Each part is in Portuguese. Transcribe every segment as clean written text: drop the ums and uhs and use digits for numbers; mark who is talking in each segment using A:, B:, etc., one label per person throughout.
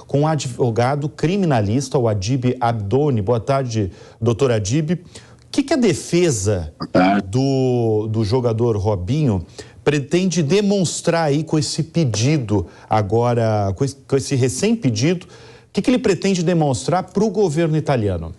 A: com o advogado criminalista, o Adib Abdoni. Boa tarde, doutor Adib. O que a defesa do jogador Robinho pretende demonstrar aí com esse pedido agora, com esse recém-pedido? O que ele pretende demonstrar para o governo italiano?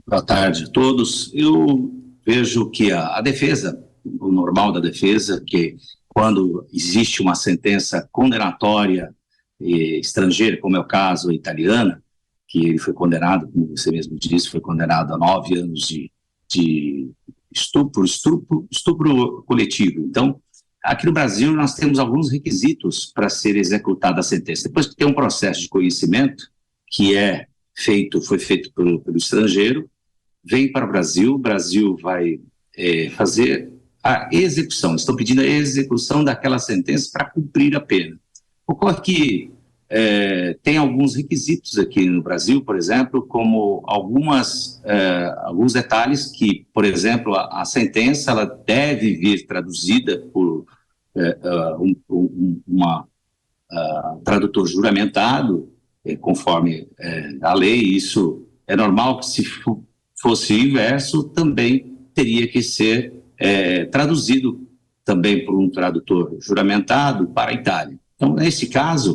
B: Boa tarde a todos. Eu vejo que a defesa, o normal da defesa, que quando existe uma sentença condenatória estrangeira, como é o caso italiana, que ele foi condenado, como você mesmo disse, foi condenado a 9 anos de estupro coletivo. Então, aqui no Brasil nós temos alguns requisitos para ser executada a sentença. Depois que tem um processo de conhecimento, que foi feito pelo estrangeiro, vem para o Brasil vai fazer a execução, estão pedindo a execução daquela sentença para cumprir a pena. Ocorre que tem alguns requisitos aqui no Brasil, por exemplo, como alguns detalhes que, por exemplo, a sentença ela deve vir traduzida por tradutor juramentado, conforme a lei. Isso é normal que, se fosse o inverso, também teria que ser traduzido também por um tradutor juramentado para a Itália. Então, nesse caso,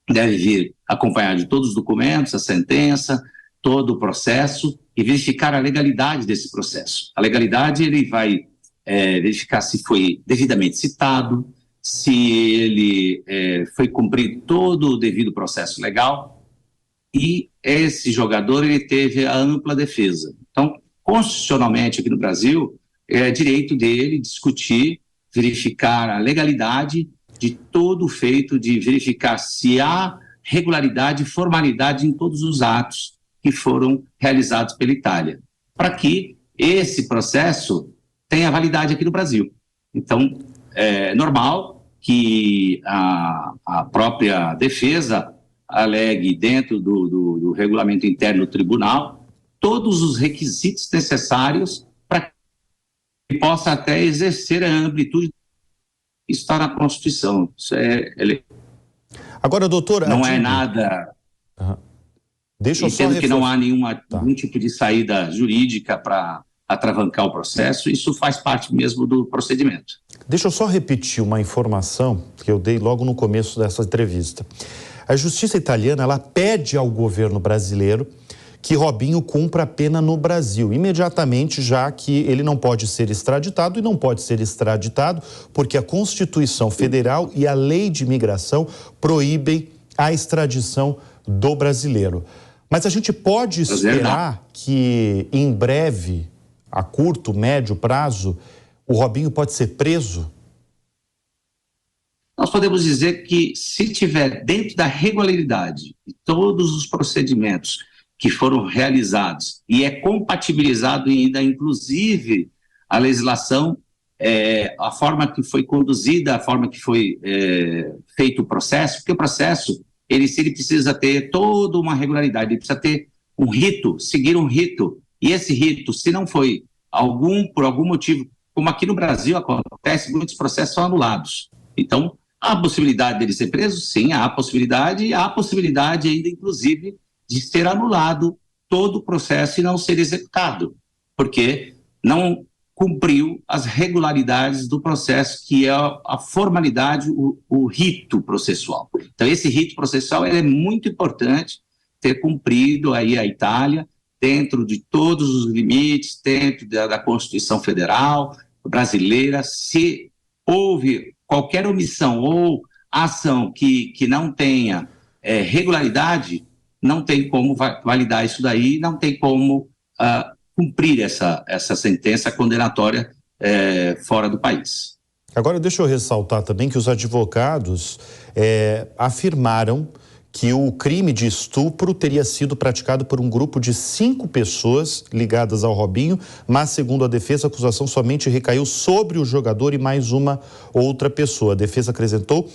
B: deve vir acompanhado de todos os documentos, a sentença, todo o processo, e verificar a legalidade desse processo. A legalidade, ele vai verificar se foi devidamente citado, se ele foi cumprido todo o devido processo legal, e esse jogador ele teve a ampla defesa. Então, constitucionalmente aqui no Brasil, é direito dele discutir, verificar a legalidade de todo o feito, de verificar se há regularidade e formalidade em todos os atos que foram realizados pela Itália, para que esse processo tenha validade aqui no Brasil. Então, é normal que a própria defesa alegue dentro do regulamento interno do tribunal todos os requisitos necessários para que possa até exercer a amplitude que está na Constituição. Isso
A: Agora, doutor,
B: não é nada...
A: Deixa eu
B: entendo
A: só
B: que não há nenhum tipo de saída jurídica para atravancar o processo. Isso faz parte mesmo do procedimento.
A: Deixa eu só repetir uma informação que eu dei logo no começo dessa entrevista. A justiça italiana, ela pede ao governo brasileiro que Robinho cumpra a pena no Brasil, imediatamente, já que ele não pode ser extraditado, e não pode ser extraditado porque a Constituição Federal e a Lei de Imigração proíbem a extradição do brasileiro. Mas a gente pode esperar que em breve, a curto, médio prazo, o Robinho pode ser preso?
B: Nós podemos dizer que, se tiver dentro da regularidade de todos os procedimentos que foram realizados e é compatibilizado ainda, inclusive, a legislação, a forma que foi conduzida, a forma que foi feito o processo, porque o processo, se ele precisa ter toda uma regularidade, ele precisa ter um rito, seguir um rito, e esse rito, se não foi por algum motivo, como aqui no Brasil acontece, muitos processos são anulados. Então, há a possibilidade dele ser preso? Sim, há a possibilidade, e há a possibilidade ainda, inclusive, de ser anulado todo o processo e não ser executado, porque não cumpriu as regularidades do processo, que é a formalidade, o rito processual. Então, esse rito processual é muito importante ter cumprido aí a Itália, dentro de todos os limites, dentro da Constituição Federal brasileira. Se houve qualquer omissão ou ação que não tenha regularidade, não tem como validar isso daí, não tem como cumprir essa sentença condenatória fora do país.
A: Agora, deixa eu ressaltar também que os advogados afirmaram que o crime de estupro teria sido praticado por um grupo de 5 pessoas ligadas ao Robinho, mas, segundo a defesa, a acusação somente recaiu sobre o jogador e mais uma outra pessoa. A defesa acrescentou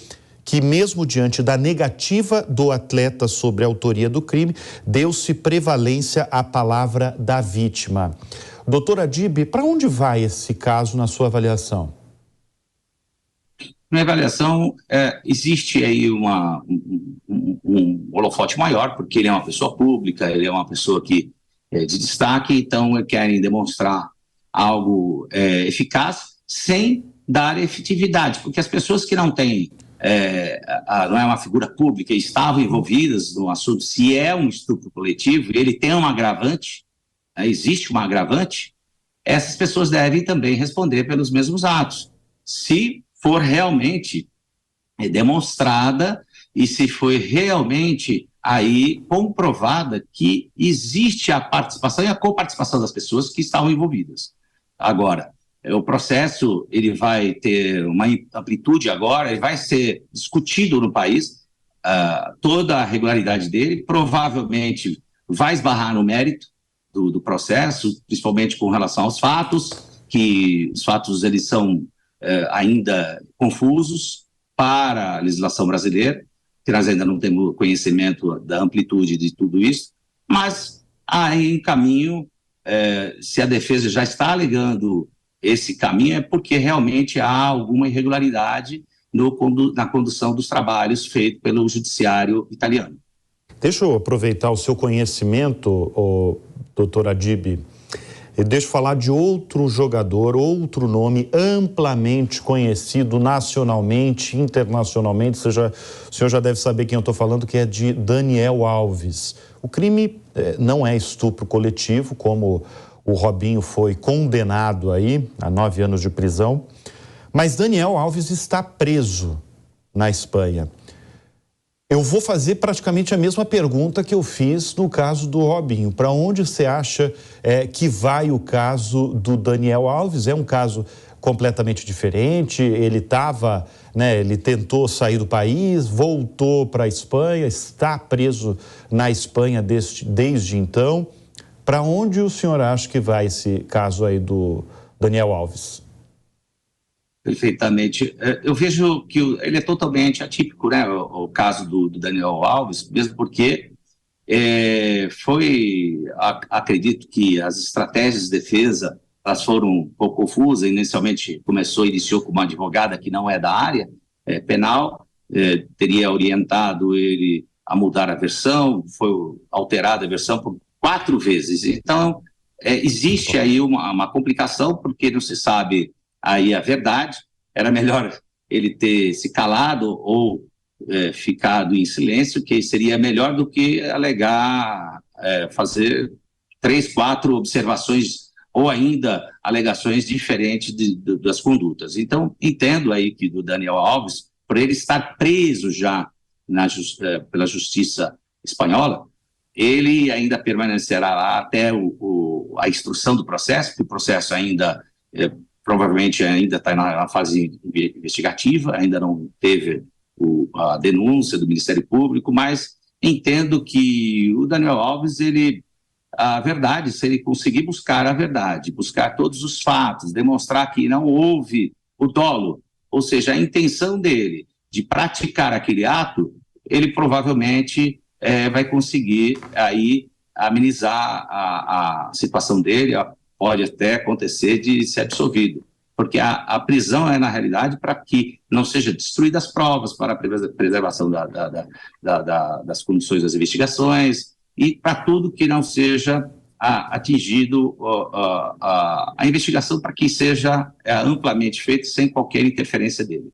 A: que, mesmo diante da negativa do atleta sobre a autoria do crime, deu-se prevalência à palavra da vítima. Doutor Adib, para onde vai esse caso na sua avaliação?
B: minha avaliação, existe aí um holofote maior, porque ele é uma pessoa pública, ele é uma pessoa que é de destaque, então querem demonstrar algo eficaz sem dar efetividade, porque as pessoas que não têm, não é uma figura pública, estavam envolvidas no assunto, se é um estupro coletivo, ele tem um agravante, existe uma agravante, essas pessoas devem também responder pelos mesmos atos. Se for realmente demonstrada e se foi realmente aí comprovada que existe a participação e a coparticipação das pessoas que estavam envolvidas. Agora, o processo ele vai ter uma amplitude agora, ele vai ser discutido no país, toda a regularidade dele, provavelmente vai esbarrar no mérito do processo, principalmente com relação aos fatos, que os fatos eles são ainda confusos para a legislação brasileira, que nós ainda não temos conhecimento da amplitude de tudo isso, mas aí em caminho, se a defesa já está alegando esse caminho, é porque realmente há alguma irregularidade na condução dos trabalhos feitos pelo judiciário italiano.
A: Deixa eu aproveitar o seu conhecimento, doutor Adib, e deixa eu falar de outro jogador, outro nome amplamente conhecido nacionalmente, internacionalmente. O senhor já deve saber quem eu estou falando, que é de Daniel Alves. O crime não é estupro coletivo, como o Robinho foi condenado aí a 9 anos de prisão, mas Daniel Alves está preso na Espanha. Eu vou fazer praticamente a mesma pergunta que eu fiz no caso do Robinho. Para onde você acha que vai o caso do Daniel Alves? É um caso completamente diferente? Ele estava, ele tentou sair do país, voltou para a Espanha, está preso na Espanha desde então. Para onde o senhor acha que vai esse caso aí do Daniel Alves?
B: Perfeitamente. Eu vejo que ele é totalmente atípico, né, o caso do Daniel Alves, mesmo porque acredito que as estratégias de defesa elas foram um pouco confusas. Inicialmente iniciou com uma advogada que não é da área penal, teria orientado ele a mudar a versão, foi alterada a versão por 4 vezes. Então, existe aí uma complicação, porque não se sabe aí a verdade. Era melhor ele ter se calado ou ficado em silêncio, que seria melhor do que alegar, fazer 3, 4 observações ou ainda alegações diferentes das condutas. Então, entendo aí que do Daniel Alves, por ele estar preso já pela justiça espanhola, ele ainda permanecerá lá até a instrução do processo, porque o processo ainda provavelmente ainda está na fase investigativa, ainda não teve a denúncia do Ministério Público, mas entendo que o Daniel Alves, a verdade, se ele conseguir buscar a verdade, buscar todos os fatos, demonstrar que não houve o dolo, ou seja, a intenção dele de praticar aquele ato, ele provavelmente vai conseguir aí amenizar a situação dele, pode até acontecer de ser absolvido, porque a prisão na realidade, para que não sejam destruídas as provas, para a preservação das condições das investigações e para tudo que não seja atingido a investigação, para que seja amplamente feita sem qualquer interferência dele.